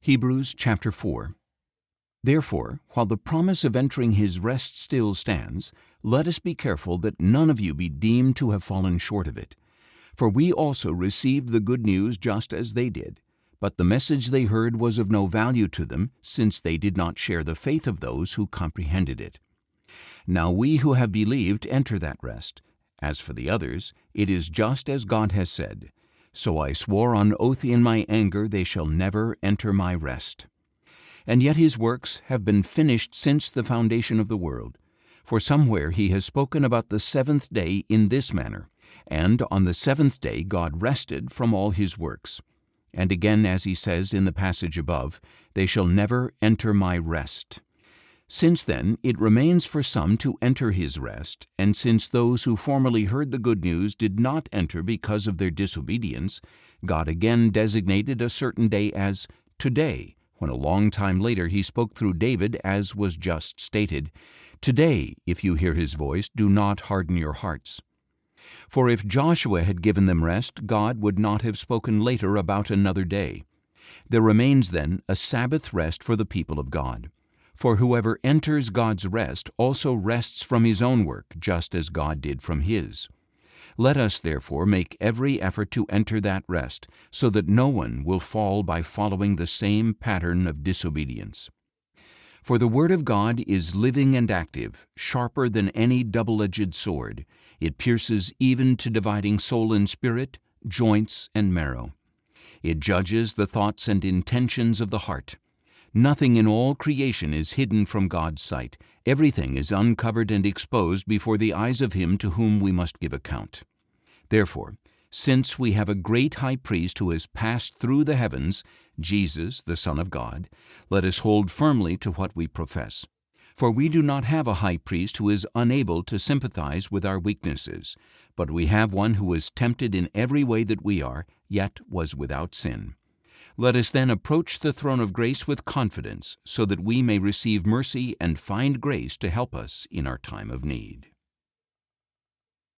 Hebrews chapter 4. Therefore, while the promise of entering his rest still stands, let us be careful that none of you be deemed to have fallen short of it. For we also received the good news just as they did. But the message they heard was of no value to them, since they did not share the faith of those who comprehended it. Now we who have believed enter that rest. As for the others, it is just as God has said, "So I swore on oath in my anger, they shall never enter my rest." And yet his works have been finished since the foundation of the world. For somewhere he has spoken about the seventh day in this manner, and on the seventh day God rested from all his works. And again, as he says in the passage above, "They shall never enter my rest." Since then it remains for some to enter his rest, and since those who formerly heard the good news did not enter because of their disobedience, God again designated a certain day as today, when a long time later he spoke through David, as was just stated, "Today, if you hear his voice, do not harden your hearts." For if Joshua had given them rest, God would not have spoken later about another day. There remains then a Sabbath rest for the people of God. For whoever enters God's rest also rests from his own work, just as God did from his. Let us therefore make every effort to enter that rest, so that no one will fall by following the same pattern of disobedience. For the word of God is living and active, sharper than any double-edged sword. It pierces even to dividing soul and spirit, joints and marrow. It judges the thoughts and intentions of the heart. Nothing in all creation is hidden from God's sight. Everything is uncovered and exposed before the eyes of him to whom we must give account. Therefore, since we have a great high priest who has passed through the heavens, Jesus, the Son of God, let us hold firmly to what we profess. For we do not have a high priest who is unable to sympathize with our weaknesses, but we have one who was tempted in every way that we are, yet was without sin. Let us then approach the throne of grace with confidence, so that we may receive mercy and find grace to help us in our time of need.